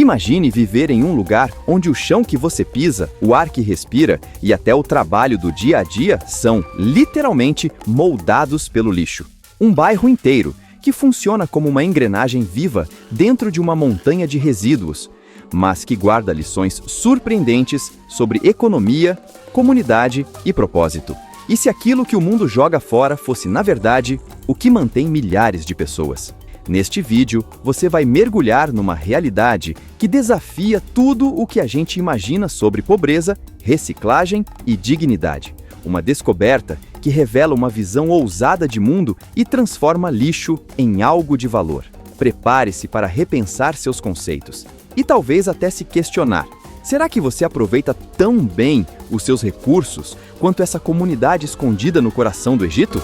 Imagine viver em um lugar onde o chão que você pisa, o ar que respira e até o trabalho do dia a dia são, literalmente, moldados pelo lixo. Um bairro inteiro que funciona como uma engrenagem viva dentro de uma montanha de resíduos, mas que guarda lições surpreendentes sobre economia, comunidade e propósito. E se aquilo que o mundo joga fora fosse, na verdade, o que mantém milhares de pessoas? Neste vídeo, você vai mergulhar numa realidade que desafia tudo o que a gente imagina sobre pobreza, reciclagem e dignidade. Uma descoberta que revela uma visão ousada de mundo e transforma lixo em algo de valor. Prepare-se para repensar seus conceitos e talvez até se questionar: será que você aproveita tão bem os seus recursos quanto essa comunidade escondida no coração do Egito?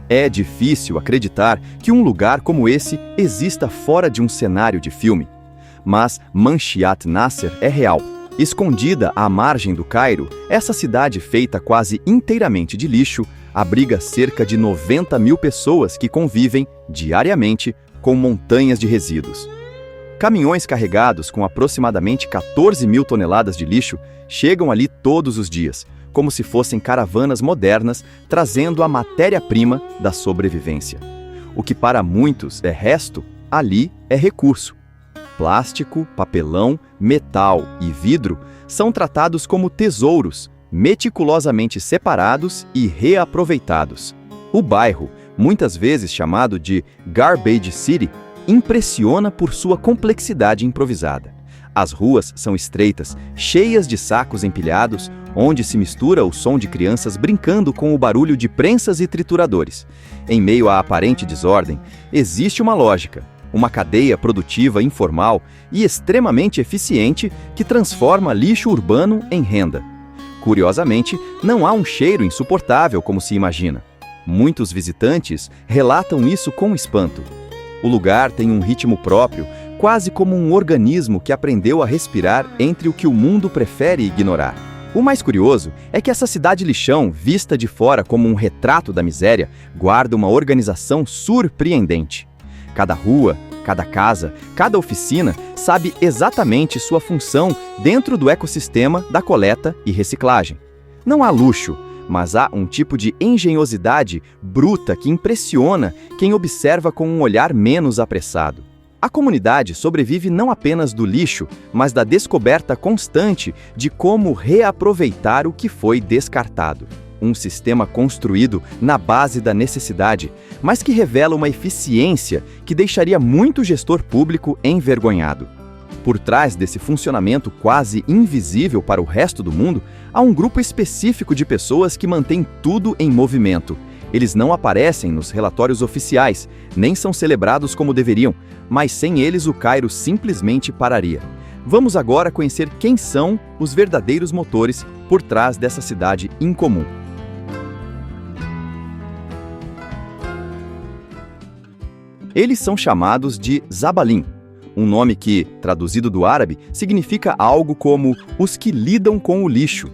É difícil acreditar que um lugar como esse exista fora de um cenário de filme. Mas Manshiyat Nasser é real. Escondida à margem do Cairo, essa cidade feita quase inteiramente de lixo abriga cerca de 90 mil pessoas que convivem, diariamente, com montanhas de resíduos. Caminhões carregados com aproximadamente 14 mil toneladas de lixo chegam ali todos os dias, como se fossem caravanas modernas trazendo a matéria-prima da sobrevivência. O que para muitos é resto, ali é recurso. Plástico, papelão, metal e vidro são tratados como tesouros, meticulosamente separados e reaproveitados. O bairro, muitas vezes chamado de Garbage City, impressiona por sua complexidade improvisada. As ruas são estreitas, cheias de sacos empilhados, onde se mistura o som de crianças brincando com o barulho de prensas e trituradores. Em meio à aparente desordem, existe uma lógica, uma cadeia produtiva informal e extremamente eficiente que transforma lixo urbano em renda. Curiosamente, não há um cheiro insuportável como se imagina. Muitos visitantes relatam isso com espanto. O lugar tem um ritmo próprio, quase como um organismo que aprendeu a respirar entre o que o mundo prefere ignorar. O mais curioso é que essa cidade lixão, vista de fora como um retrato da miséria, guarda uma organização surpreendente. Cada rua, cada casa, cada oficina sabe exatamente sua função dentro do ecossistema da coleta e reciclagem. Não há luxo, mas há um tipo de engenhosidade bruta que impressiona quem observa com um olhar menos apressado. A comunidade sobrevive não apenas do lixo, mas da descoberta constante de como reaproveitar o que foi descartado. Um sistema construído na base da necessidade, mas que revela uma eficiência que deixaria muito gestor público envergonhado. Por trás desse funcionamento quase invisível para o resto do mundo, há um grupo específico de pessoas que mantém tudo em movimento. Eles não aparecem nos relatórios oficiais, nem são celebrados como deveriam, mas sem eles o Cairo simplesmente pararia. Vamos agora conhecer quem são os verdadeiros motores por trás dessa cidade incomum. Eles são chamados de Zabalim, um nome que, traduzido do árabe, significa algo como os que lidam com o lixo.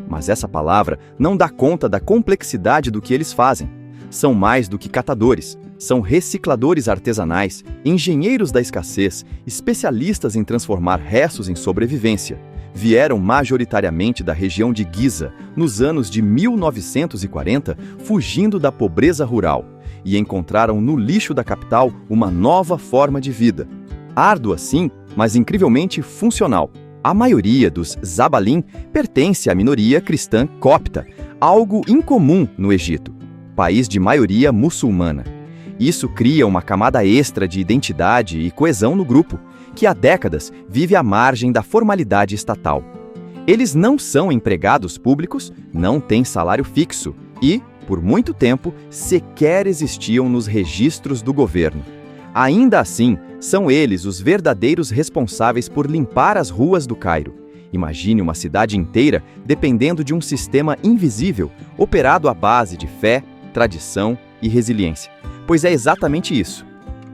Mas essa palavra não dá conta da complexidade do que eles fazem. São mais do que catadores, são recicladores artesanais, engenheiros da escassez, especialistas em transformar restos em sobrevivência. Vieram majoritariamente da região de Giza, nos anos de 1940, fugindo da pobreza rural, e encontraram no lixo da capital uma nova forma de vida. Árdua sim, mas incrivelmente funcional. A maioria dos Zabalim pertence à minoria cristã copta, algo incomum no Egito, país de maioria muçulmana. Isso cria uma camada extra de identidade e coesão no grupo, que há décadas vive à margem da formalidade estatal. Eles não são empregados públicos, não têm salário fixo e, por muito tempo, sequer existiam nos registros do governo. Ainda assim, são eles os verdadeiros responsáveis por limpar as ruas do Cairo. Imagine uma cidade inteira dependendo de um sistema invisível, operado à base de fé, tradição e resiliência. Pois é exatamente isso.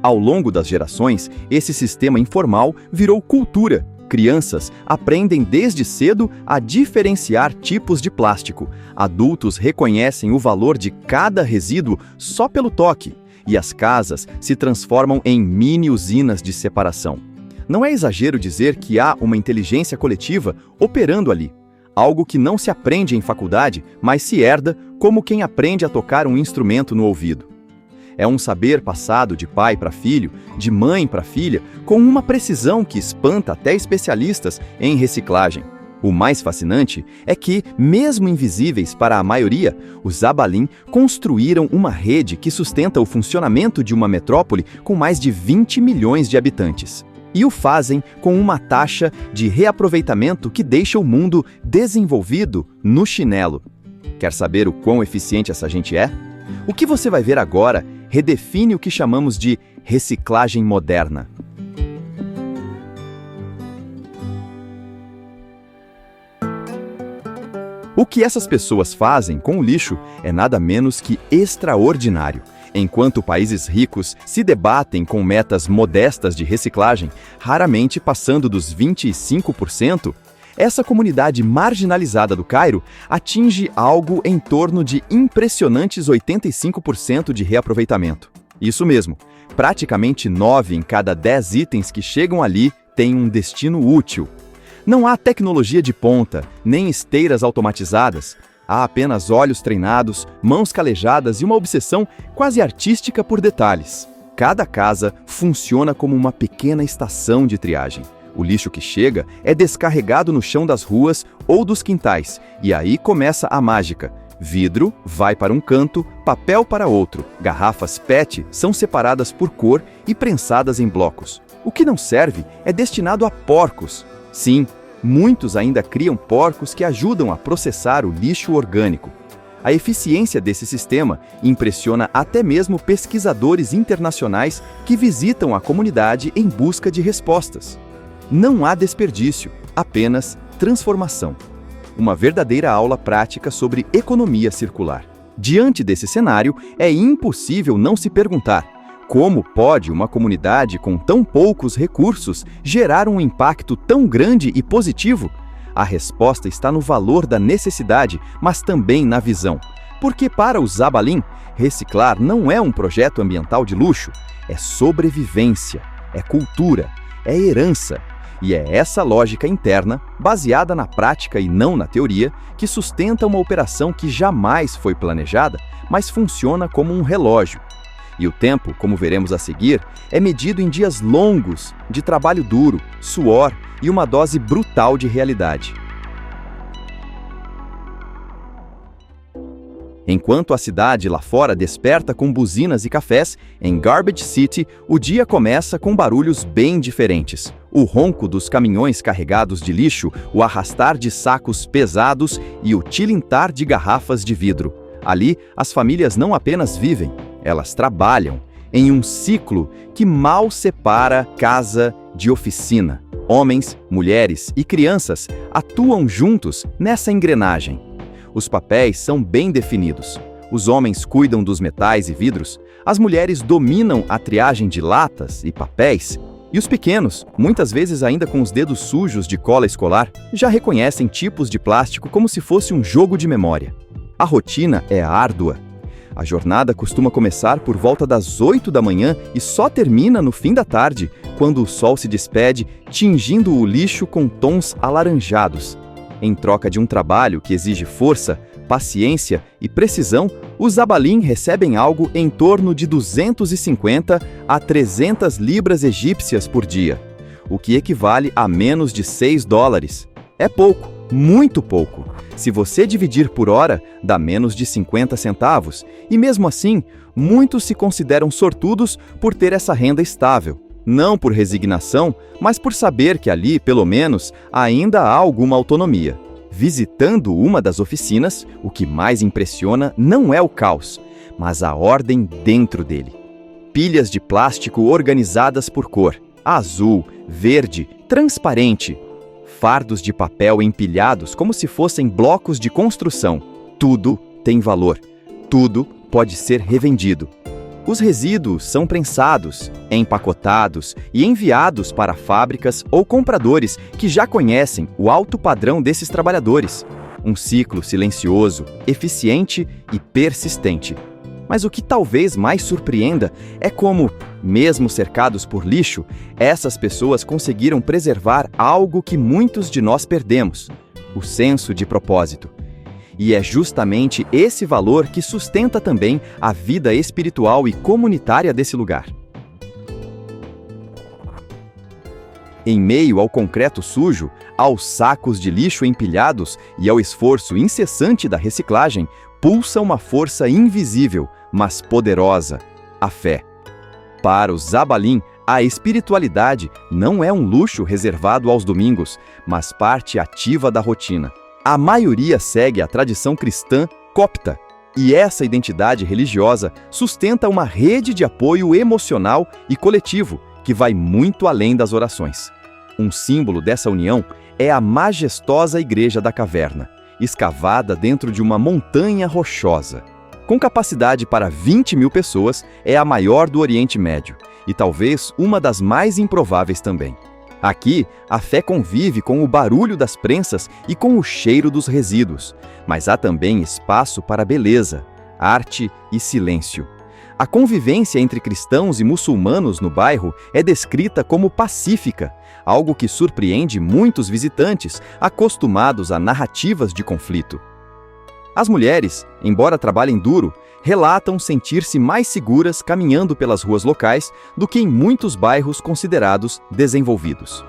Ao longo das gerações, esse sistema informal virou cultura. Crianças aprendem desde cedo a diferenciar tipos de plástico. Adultos reconhecem o valor de cada resíduo só pelo toque. e as casas se transformam em mini usinas de separação. Não é exagero dizer que há uma inteligência coletiva operando ali, algo que não se aprende em faculdade, mas se herda como quem aprende a tocar um instrumento no ouvido. É um saber passado de pai para filho, de mãe para filha, com uma precisão que espanta até especialistas em reciclagem. O mais fascinante é que, mesmo invisíveis para a maioria, os Zabalim construíram uma rede que sustenta o funcionamento de uma metrópole com mais de 20 milhões de habitantes. E o fazem com uma taxa de reaproveitamento que deixa o mundo desenvolvido no chinelo. Quer saber o quão eficiente essa gente é? O que você vai ver agora redefine o que chamamos de reciclagem moderna. O que essas pessoas fazem com o lixo é nada menos que extraordinário. Enquanto países ricos se debatem com metas modestas de reciclagem, raramente passando dos 25%, essa comunidade marginalizada do Cairo atinge algo em torno de impressionantes 85% de reaproveitamento. Isso mesmo, praticamente 9 em cada 10 itens que chegam ali têm um destino útil. Não há tecnologia de ponta, nem esteiras automatizadas. Há apenas olhos treinados, mãos calejadas e uma obsessão quase artística por detalhes. Cada casa funciona como uma pequena estação de triagem. O lixo que chega é descarregado no chão das ruas ou dos quintais, e aí começa a mágica. Vidro vai para um canto, papel para outro. Garrafas PET são separadas por cor e prensadas em blocos. O que não serve é destinado a porcos. Sim, muitos ainda criam porcos que ajudam a processar o lixo orgânico. A eficiência desse sistema impressiona até mesmo pesquisadores internacionais que visitam a comunidade em busca de respostas. Não há desperdício, apenas transformação. Uma verdadeira aula prática sobre economia circular. Diante desse cenário, é impossível não se perguntar: como pode uma comunidade com tão poucos recursos gerar um impacto tão grande e positivo? A resposta está no valor da necessidade, mas também na visão. Porque para os Zabalim, reciclar não é um projeto ambiental de luxo, é sobrevivência, é cultura, é herança. E é essa lógica interna, baseada na prática e não na teoria, que sustenta uma operação que jamais foi planejada, mas funciona como um relógio. E o tempo, como veremos a seguir, é medido em dias longos de trabalho duro, suor e uma dose brutal de realidade. Enquanto a cidade lá fora desperta com buzinas e cafés, em Garbage City, o dia começa com barulhos bem diferentes. O ronco dos caminhões carregados de lixo, o arrastar de sacos pesados e o tilintar de garrafas de vidro. Ali, as famílias não apenas vivem, elas trabalham em um ciclo que mal separa casa de oficina. Homens, mulheres e crianças atuam juntos nessa engrenagem. Os papéis são bem definidos. Os homens cuidam dos metais e vidros, as mulheres dominam a triagem de latas e papéis, e os pequenos, muitas vezes ainda com os dedos sujos de cola escolar, já reconhecem tipos de plástico como se fosse um jogo de memória. A rotina é árdua. A jornada costuma começar por volta das 8 da manhã e só termina no fim da tarde, quando o sol se despede, tingindo o lixo com tons alaranjados. Em troca de um trabalho que exige força, paciência e precisão, os Zabalim recebem algo em torno de 250 a 300 libras egípcias por dia, o que equivale a menos de $6. É pouco, muito pouco. Se você dividir por hora, dá menos de 50 centavos, e mesmo assim, muitos se consideram sortudos por ter essa renda estável. Não por resignação, mas por saber que ali, pelo menos, ainda há alguma autonomia. Visitando uma das oficinas, o que mais impressiona não é o caos, mas a ordem dentro dele. Pilhas de plástico organizadas por cor, azul, verde, transparente. Fardos de papel empilhados como se fossem blocos de construção. Tudo tem valor. Tudo pode ser revendido. Os resíduos são prensados, empacotados e enviados para fábricas ou compradores que já conhecem o alto padrão desses trabalhadores. Um ciclo silencioso, eficiente e persistente. Mas o que talvez mais surpreenda é como, mesmo cercados por lixo, essas pessoas conseguiram preservar algo que muitos de nós perdemos: o senso de propósito. E é justamente esse valor que sustenta também a vida espiritual e comunitária desse lugar. Em meio ao concreto sujo, aos sacos de lixo empilhados e ao esforço incessante da reciclagem, pulsa uma força invisível, mas poderosa: a fé. Para os Zabalim, a espiritualidade não é um luxo reservado aos domingos, mas parte ativa da rotina. A maioria segue a tradição cristã copta, e essa identidade religiosa sustenta uma rede de apoio emocional e coletivo que vai muito além das orações. Um símbolo dessa união é a majestosa Igreja da Caverna, escavada dentro de uma montanha rochosa. Com capacidade para 20 mil pessoas, é a maior do Oriente Médio e talvez uma das mais improváveis também. Aqui, a fé convive com o barulho das prensas e com o cheiro dos resíduos, mas há também espaço para beleza, arte e silêncio. A convivência entre cristãos e muçulmanos no bairro é descrita como pacífica, algo que surpreende muitos visitantes acostumados a narrativas de conflito. As mulheres, embora trabalhem duro, relatam sentir-se mais seguras caminhando pelas ruas locais do que em muitos bairros considerados desenvolvidos.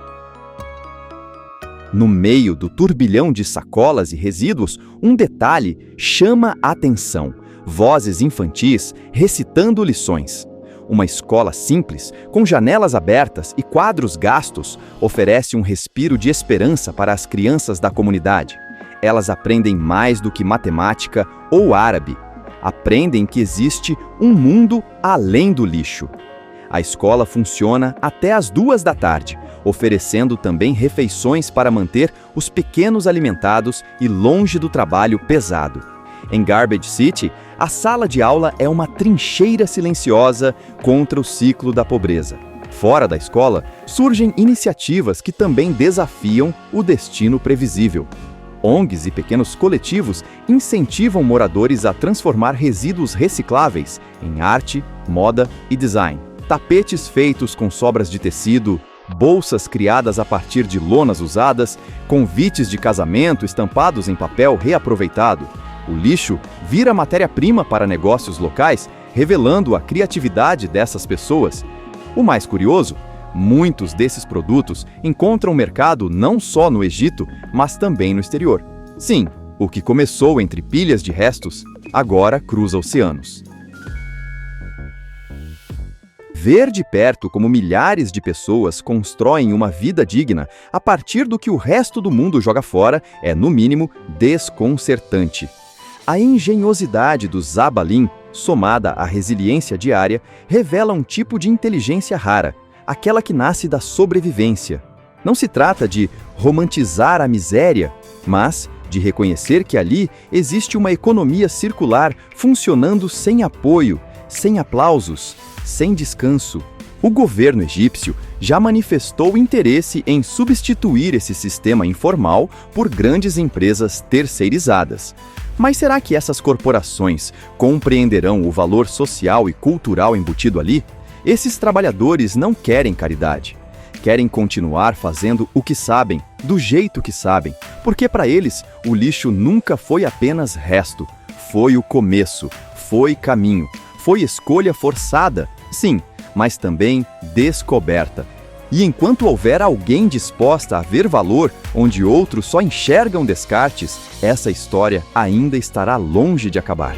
No meio do turbilhão de sacolas e resíduos, um detalhe chama a atenção: vozes infantis recitando lições. Uma escola simples, com janelas abertas e quadros gastos, oferece um respiro de esperança para as crianças da comunidade. Elas aprendem mais do que matemática ou árabe. Aprendem que existe um mundo além do lixo. A escola funciona até às 2 da tarde, oferecendo também refeições para manter os pequenos alimentados e longe do trabalho pesado. Em Garbage City, a sala de aula é uma trincheira silenciosa contra o ciclo da pobreza. Fora da escola, surgem iniciativas que também desafiam o destino previsível. ONGs e pequenos coletivos incentivam moradores a transformar resíduos recicláveis em arte, moda e design. Tapetes feitos com sobras de tecido, bolsas criadas a partir de lonas usadas, convites de casamento estampados em papel reaproveitado. O lixo vira matéria-prima para negócios locais, revelando a criatividade dessas pessoas. O mais curioso: muitos desses produtos encontram mercado não só no Egito, mas também no exterior. Sim, o que começou entre pilhas de restos, agora cruza oceanos. Ver de perto como milhares de pessoas constroem uma vida digna a partir do que o resto do mundo joga fora é, no mínimo, desconcertante. A engenhosidade dos Zabalim, somada à resiliência diária, revela um tipo de inteligência rara, aquela que nasce da sobrevivência. Não se trata de romantizar a miséria, mas de reconhecer que ali existe uma economia circular funcionando sem apoio, sem aplausos, sem descanso. O governo egípcio já manifestou interesse em substituir esse sistema informal por grandes empresas terceirizadas. Mas será que essas corporações compreenderão o valor social e cultural embutido ali? Esses trabalhadores não querem caridade. Querem continuar fazendo o que sabem, do jeito que sabem, porque para eles o lixo nunca foi apenas resto, foi o começo, foi caminho, foi escolha forçada, sim, mas também descoberta. E enquanto houver alguém disposta a ver valor onde outros só enxergam descartes, essa história ainda estará longe de acabar.